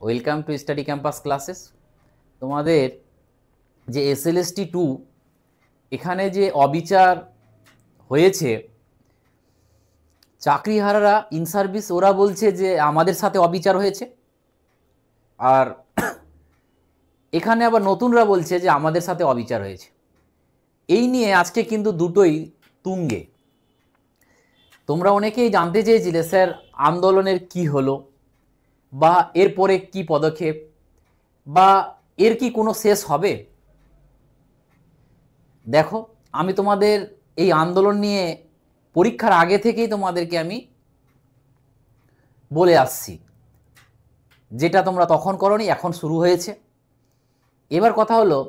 Welcome to study campus classes. তোমাদের যে SLST 2 এখানে যে অবিচার হয়েছে, চাকরিহারারা ইন সার্ভিস ওরা বলছে যে আমাদের সাথে অবিচার হয়েছে, আর এখানে আবার নতুনরা বলছে যে আমাদের সাথে অবিচার হয়েছে। এই নিয়ে আজকে কিন্তু দুটোই তুঙ্গে। তোমরা অনেকেই জানতে চেয়েছিলে স্যার আন্দোলনের কি হলো, বা এরপরে কি পদক্ষেপ, বা এর কি কোনো শেষ হবে। দেখো, আমি তোমাদের এই আন্দোলন নিয়ে পরীক্ষার আগে থেকেই তোমাদেরকে আমি বলে আসছি, যেটা তোমরা তখন করনি, এখন শুরু হয়েছে। এবার কথা হলো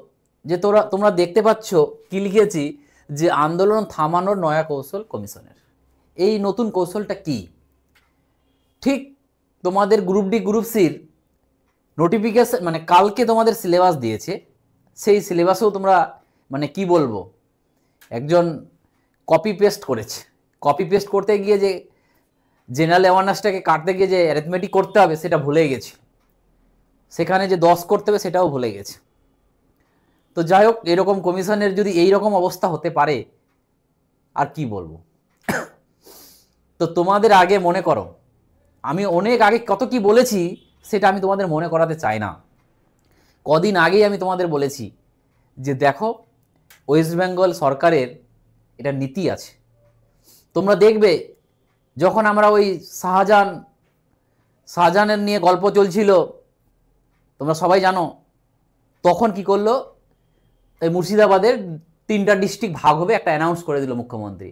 যে তোমরা দেখতে পাচ্ছ কি লিখেছি, যে আন্দোলন থামানোর নয়া কৌশল কমিশনের। এই নতুন কৌশলটা কি? ঠিক তোমাদের গ্রুপ ডি গ্রুপ সির নোটিফিকেশন, মানে কালকে তোমাদের সিলেবাস দিয়েছে, সেই সিলেবাসেও তোমরা মানে কি বলবো, একজন কপি পেস্ট করেছে। কপি পেস্ট করতে গিয়ে যে জেনারেল অ্যাওয়ারনেসটাকে কাটতে গিয়ে যে অ্যারিথমেটিক করতে হবে সেটা ভুলে গেছে, সেখানে যে 10 করতে হবে সেটাও ভুলে গেছে। তো যাই হোক, এরকম কমিশনের যদি এই রকম অবস্থা হতে পারে, আর কি বলবো। তো তোমাদের আগে মনে করো, আমি অনেক আগে কত কি বলেছি সেটা আমি তোমাদের মনে করাতে চাই না। কদিন আগেই আমি তোমাদের বলেছি যে দেখো, ওয়েস্ট বেঙ্গল সরকারের এটা নীতি আছে। তোমরা দেখবে যখন আমরা ওই শাহজাহানের নিয়ে গল্প চলছিল, তোমরা সবাই জানো, তখন কি করলো, এই মুর্শিদাবাদের 3টা ডিস্ট্রিক্ট ভাগ হবে একটা অ্যানাউন্স করে দিল মুখ্যমন্ত্রী।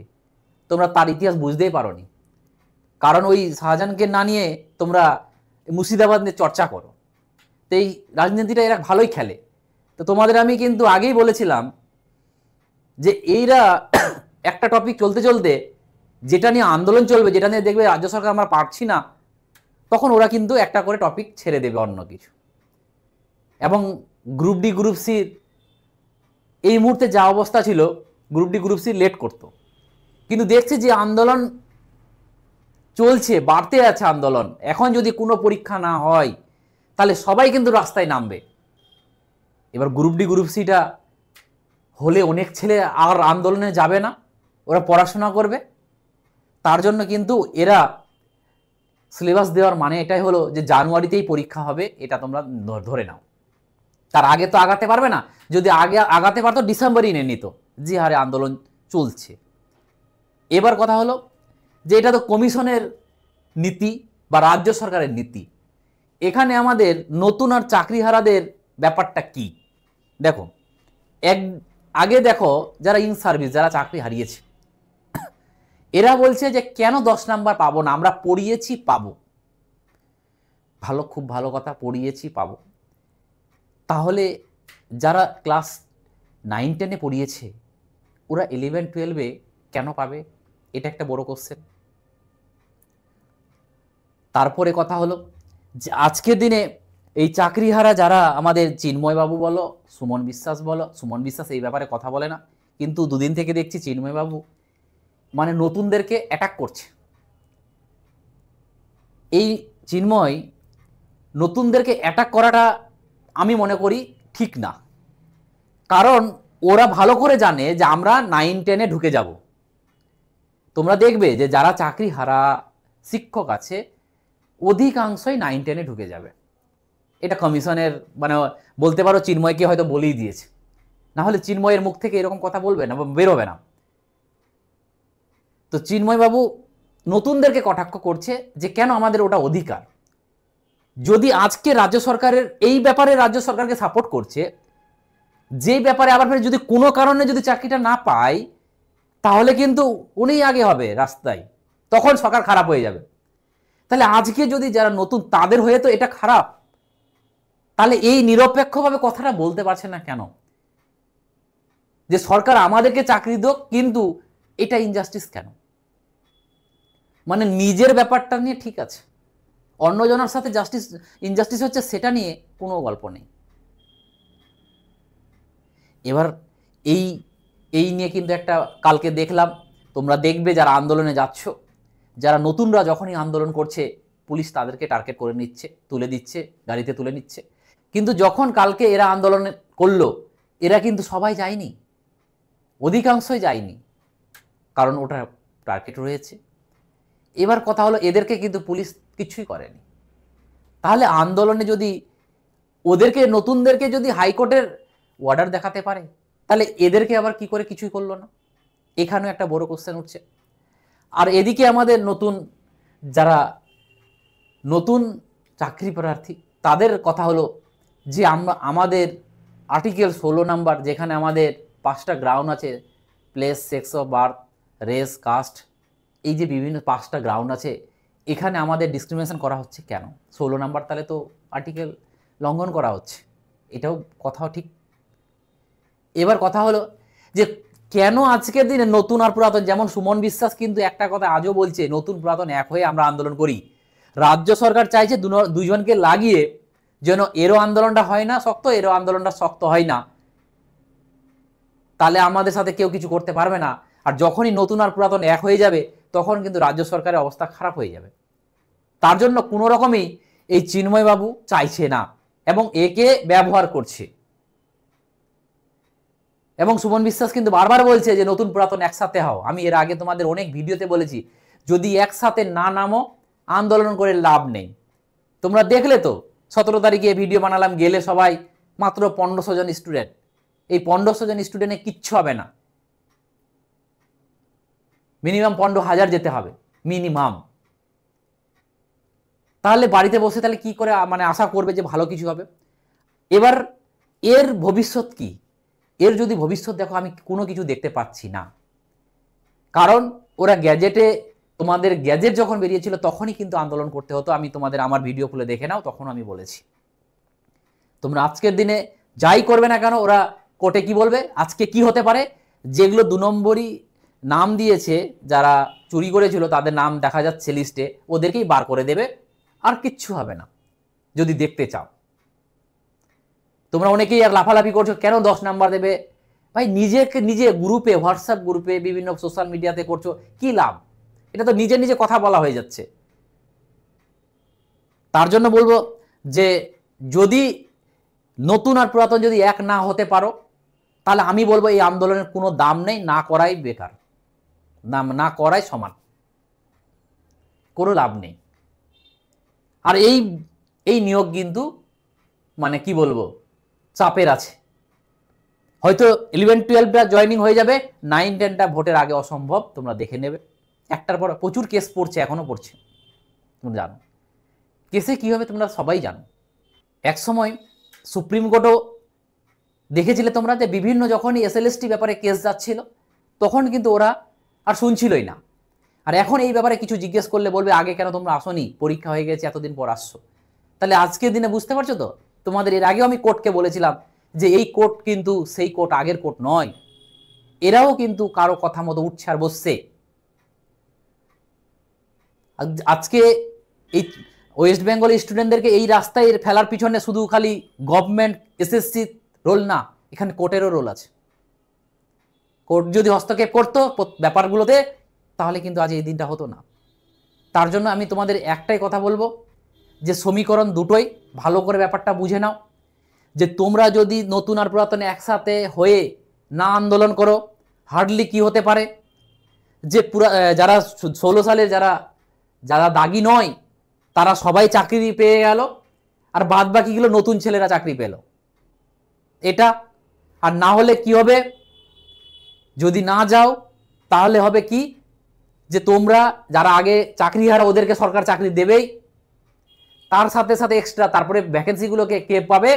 তোমরা তার ইতিহাস বুঝতেই পারোনি, কারণ ওই শাহজাহানকে না নিয়ে তোমরা মুর্শিদাবাদ নিয়ে চর্চা করো। তো এই রাজনীতিটা এরা ভালোই খেলে। তো তোমাদের আমি কিন্তু আগেই বলেছিলাম যে এইরা একটা টপিক চলতে চলতে, যেটা নিয়ে আন্দোলন চলবে, যেটা নিয়ে দেখবে রাজ্য সরকার আমরা পারছি না, তখন ওরা কিন্তু একটা করে টপিক ছেড়ে দেবে অন্য কিছু। এবং গ্রুপ ডি গ্রুপ সির এই মুহূর্তে যা অবস্থা ছিল, group D group see let করতো, কিন্তু দেখছে যে আন্দোলন চলছে, বাড়তে আছে আন্দোলন, এখন যদি কোনো পরীক্ষা না হয় তাহলে সবাই কিন্তু রাস্তায় নামবে। এবার গ্রুপ ডি গ্রুপ সিটা হলে অনেক ছেলে আর আন্দোলনে যাবে না, ওরা পড়াশোনা করবে। তার জন্য কিন্তু এরা সিলেবাস দেওয়ার মানে এটাই হলো যে জানুয়ারিতেই পরীক্ষা হবে, এটা তোমরা ধরে নাও। তার আগে তো আগাতে পারবে না, যদি আগে আগাতে পারতো ডিসেম্বরই নিয়ে নিত, যে হারে আন্দোলন চলছে। এবার কথা হলো যে এটা তো কমিশনের নীতি বা রাজ্য সরকারের নীতি। এখানে আমাদের নতুন আর চাকরিহারাদের ব্যাপারটা কি দেখো। আগে দেখো, যারা ইন সার্ভিস, যারা চাকরি হারিয়েছে, এরা বলছে যে কেন 10 নাম্বার পাবো না, আমরা পড়িয়েছি পাবো। ভালো, খুব ভালো কথা, পড়িয়েছি পাবো। তাহলে যারা ক্লাস 9-10-এ পড়িয়েছে, ওরা 11-12-এ কেন পাবে? এটা একটা বড় কোশ্চেন। তারপরে কথা হলো যে আজকের দিনে এই চাকরিহারা যারা আমাদের, চিন্ময়বাবু বলো, সুমন বিশ্বাস এই ব্যাপারে কথা বলে না, কিন্তু দুদিন থেকে দেখছি চিন্ময়বাবু মানে নতুনদেরকে অ্যাটাক করছে। এই চিন্ময় নতুনদেরকে অ্যাটাক করাটা আমি মনে করি ঠিক না, কারণ ওরা ভালো করে জানে যে আমরা 9-10-এ ঢুকে যাব। তোমরা দেখবে যে যারা চাকরি হারা শিক্ষক আছে, অধিকাংশই 9-10-এ ঢুকে যাবে। এটা কমিশনের মানে বলতে পারো চিন্ময়কে হয়তো বলেই দিয়েছে, না হলে চিন্ময়ের মুখ থেকে এরকম কথা বলবে না, বেরোবে না। তো চিন্ময়বাবু নতুনদেরকে কটাক্ষ করছে যে কেন আমাদের ওটা অধিকার। যদি আজকে রাজ্য সরকারের এই ব্যাপারে রাজ্য সরকারকে সাপোর্ট করছে, যে ব্যাপারে আবার ফের যদি কোনো কারণে যদি চাকরিটা না পায়, তাহলে কিন্তু উনি আগে হবে রাস্তায়, তখন সরকার খারাপ হয়ে যাবে। তাহলে আজকে যদি যারা নতুন তাদের হয়ে তো এটা খারাপ, তাহলে এই নিরপেক্ষভাবে কথাটা বলতে পারছে না কেন, যে সরকার আমাদেরকে চাকরি দিক, কিন্তু এটা ইনজাস্টিস কেন? মানে নিজের ব্যাপারটা নিয়ে ঠিক আছে, অন্যজনের সাথে ইনজাস্টিস হচ্ছে সেটা নিয়ে কোনো গল্প নেই। এবার এই নিয়ে কিন্তু একটা কালকে দেখলাম, তোমরা দেখবে যারা আন্দোলনে যাচ্ছ, যারা নতুনরা যখনই আন্দোলন করছে, পুলিশ তাদেরকে টার্গেট করে নিচ্ছে, তুলে দিচ্ছে, গাড়িতে তুলে নিচ্ছে। কিন্তু যখন কালকে এরা আন্দোলন করলো, এরা কিন্তু সবাই যায়নি, অধিকাংশই যায়নি, কারণ ওটা টার্গেট রয়েছে। এবার কথা হলো এদেরকে কিন্তু পুলিশ কিছুই করেনি। তাহলে আন্দোলনে যদি ওদেরকে নতুনদেরকে যদি হাইকোর্টের অর্ডার দেখাতে পারে, তাহলে এদেরকে আবার কি করে কিছুই করলো না? এখানেও একটা বড় কোশ্চেন উঠছে। আর এদিকে আমাদের নতুন যারা নতুন চাকরি প্রার্থী, তাদের কথা হলো যে আমাদের আর্টিকেল 16 নাম্বার, যেখানে আমাদের 5টা গ্রাউন্ড আছে, place, sex of birth, race, caste, এই যে বিভিন্ন 5টা গ্রাউন্ড আছে, এখানে আমাদের ডিসক্রিমিনেশন করা হচ্ছে কেন? 16 নাম্বার তাহলে তো আর্টিকেল লঙ্ঘন করা হচ্ছে, এটাও কথাও ঠিক। এবার কথা হলো যে কেন আজকের দিনে নতুন আর পুরাতন, যেমন সুমন বিশ্বাস কিন্তু একটা কথা আজও বলছে, নতুন পুরাতন এক হয়ে আমরা আন্দোলন করি। রাজ্য সরকার চাইছে দুজনকে লাগিয়ে যেন এরও আন্দোলনটা হয় না শক্ত, এরও আন্দোলনটা শক্ত হয় না, তাহলে আমাদের সাথে কেউ কিছু করতে পারবে না। আর যখনই নতুন আর পুরাতন এক হয়ে যাবে, তখন কিন্তু রাজ্য সরকারের অবস্থা খারাপ হয়ে যাবে। তার জন্য কোনো রকমই এই চিন্ময় বাবু চাইছে না এবং একে ব্যবহার করছে। এবং সুমন বিশ্বাস কিন্তু বারবার বলছে যে নতুন পুরাতন একসাথে হও। আমি এর আগে তোমাদের অনেক ভিডিওতে বলেছি, যদি একসাথে না নামো আন্দোলন করে লাভ নেই। তোমরা দেখলে তো 17 তারিখে ভিডিও বানালাম, গেলে সবাই মাত্র 1500 জন স্টুডেন্ট। এই 1500 জন স্টুডেন্টে কিচ্ছু হবে না, মিনিমাম 15,000 যেতে হবে মিনিমাম। তাহলে বাড়িতে বসে তাহলে কি করে মানে আশা করবে যে ভালো কিছু হবে? এবার এর ভবিষ্যৎ কি? এর যদি ভবিষ্যৎ দেখো, আমি কোনো কিছু দেখতে পাচ্ছি না। কারণ ওরা গ্যাজেটে, তোমাদের গ্যাজেট যখন বেরিয়েছিল তখনই কিন্তু আন্দোলন করতে হতো। আমি তোমাদের আমার ভিডিও খুলে দেখে নাও, তখন আমি বলেছি তোমরা আজকের দিনে যাই করবে না কেন, ওরা কোর্টে কি বলবে, আজকে কি হতে পারে, যেগুলো 2 নম্বরই নাম দিয়েছে, যারা চুরি করেছিল তাদের নাম দেখা যাচ্ছে লিস্টে, ওদেরকেই বার করে দেবে, আর কিচ্ছু হবে না। যদি দেখতে চাও, তোমরা অনেকেই আর লাফালাফি করছো কেন 10 নাম্বার দেবে। ভাই নিজেকে নিজে গ্রুপে, হোয়াটসঅ্যাপ গ্রুপে, বিভিন্ন সোশ্যাল মিডিয়াতে করছো, কি লাভ? এটা তো নিজে নিজে কথা বলা হয়ে যাচ্ছে। তার জন্য বলবো যে যদি নতুন আর পুরাতন যদি এক না হতে পারো, তাহলে আমি বলবো এই আন্দোলনের কোনো দাম নেই, না করাই বেকার, না করাই সমান, কোনো লাভ নেই। আর এই নিয়োগ কিন্তু মানে কি বলবো, চাপের আছে। হয়তো 11-12টা জয়েনিং হয়ে যাবে, 9-10টা ভোটের আগে অসম্ভব, তোমরা দেখে নেবে। একটার পর প্রচুর কেস পড়ছে, এখনো পড়ছে, তোমরা জানো কেসে কি হবে, তোমরা সবাই জানো। এক সময় সুপ্রিম কোর্টও দেখেছিলে তোমরা যে বিভিন্ন যখনই SLST ব্যাপারে কেস যাচ্ছিল, তখন কিন্তু ওরা আর শুনছিলই না। আর এখন এই ব্যাপারে কিছু জিজ্ঞেস করলে বলবে আগে কেন তোমরা আসোনি, পরীক্ষা হয়ে গেছে, এতদিন পর আসছো। তাহলে আজকের দিনে বুঝতে পারছো তো, তোমাদের এর আগেও আমি কোর্টকে বলেছিলাম যে এই কোর্ট কিন্তু সেই কোর্ট, আগের কোর্ট নয়। এরাও কিন্তু কারো কথা মতো উঠছে আর বসছে। আজকে এই ওয়েস্ট বেঙ্গল স্টুডেন্টদেরকে এই রাস্তায় ফেলার পিছনে শুধু খালি গভর্নমেন্ট SSC রোল না, এখানে কোর্টেরও রোল আছে। কোর্ট যদি হস্তক্ষেপ করতো ব্যাপারগুলোতে, তাহলে কিন্তু আজ এই দিনটা হতো না। তার জন্য আমি তোমাদের একটাই কথা বলবো যে সমীকরণ দুটোই ভালো করে ব্যাপারটা বুঝে নাও, যে তোমরা যদি নতুন আর পুরাতন একসাথে হয়ে না আন্দোলন করো, হার্ডলি কি হতে পারে, যে যারা 16 সালের যারা দাগি নয়, তারা সবাই চাকরি পেয়ে গেল, আর বাদ বাকিগুলো নতুন ছেলেরা চাকরি পেল। এটা আর না হলে কি হবে, যদি না যাও তাহলে হবে কি, যে তোমরা যারা আগে চাকরি হারা, ওদেরকে সরকার চাকরি দেবেই, তার সাথে সাথে এক্সট্রা তারপরে ভ্যাকেন্সিগুলোকে কে পাবে,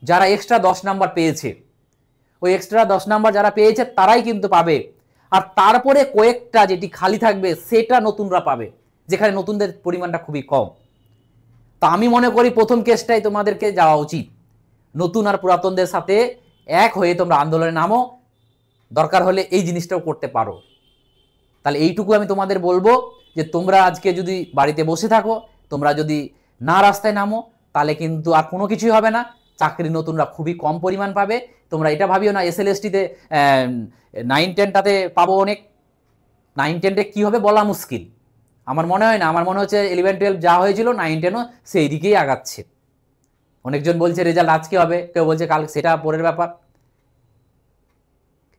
যারা এক্সট্রা 10 নাম্বার পেয়েছে। ওই এক্সট্রা 10 নাম্বার যারা পেয়েছে তারাই কিন্তু পাবে। আর তারপরে কয়েকটা যেটি খালি থাকবে সেটা নতুনরা পাবে, যেখানে নতুনদের পরিমাণটা খুবই কম। তা আমি মনে করি প্রথম কেসটাই তোমাদেরকে যাওয়া উচিত, নতুন আর পুরাতনদের সাথে এক হয়ে তোমরা আন্দোলনে নামো, দরকার হলে এই জিনিসটাও করতে পারো। তাহলে এইটুকু আমি তোমাদের বলবো যে তোমরা আজকে যদি বাড়িতে বসে থাকো, তোমরা যদি না রাস্তায় নামো, তাহলে কিন্তু আর কোনো কিছুই হবে না। চাকরি নতুনরা খুবই কম পরিমাণ পাবে। তোমরা এটা ভাবিও না SLSTতে 9-10টাতে পাবো অনেক, 9-10টে কী হবে বলা মুশকিল। আমার মনে হয় না, আমার মনে হচ্ছে 11-12 যা হয়েছিল 9-10ও সেই দিকেই আগাচ্ছে। অনেকজন বলছে রেজাল্ট আজকে হবে, কেউ বলছে কাল, সেটা পরের ব্যাপার।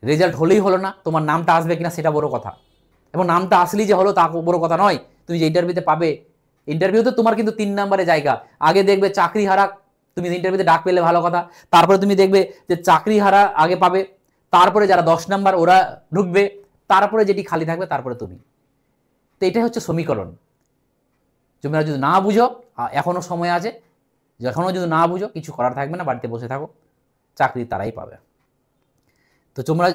রেজাল্ট হলেই হলো না, তোমার নামটা আসবে কিনা সেটা বড় কথা, এবং নামটা আসলেই যে হলো তা বড় কথা নয়। তুমি যে ইন্টারভিউতে পাবে, ইন্টারভিউতে তোমার কিন্তু 3 নম্বরে জায়গা। আগে দেখবে চাকরি হারা, তুমি ইন্টারভিউতে ডাক পেলে ভালো কথা, তারপরে তুমি দেখবে যে চাকরি হারা আগে পাবে, তারপরে যারা 10 নম্বর ওরা ঢুকবে, তারপরে যেটি খালি থাকবে তারপরে তুমি। তো এটাই হচ্ছে সমীকরণ। তোমরা যদি না বুঝো, এখনও সময় আছে, এখনও যদি না বুঝো কিছু করার থাকবে না, বাড়িতে বসে থাকো, চাকরি তারাই পাবে। তো তোমরা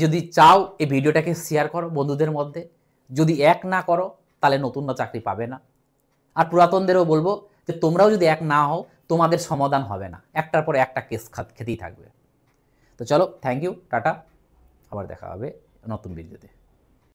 যদি চাও এই ভিডিওটাকে শেয়ার করো বন্ধুদের মধ্যে, যদি এক না করো তাহলে নতুনরা চাকরি পাবে না। আর পুরাতনদেরও বলবো যে তোমরাও যদি এক না হও তোমাদের সমাধান হবে না, একটার পর একটা কেস খেতেই থাকবে। তো চলো, থ্যাংক ইউ, টাটা, আবার দেখা হবে নতুন ভিডিওতে।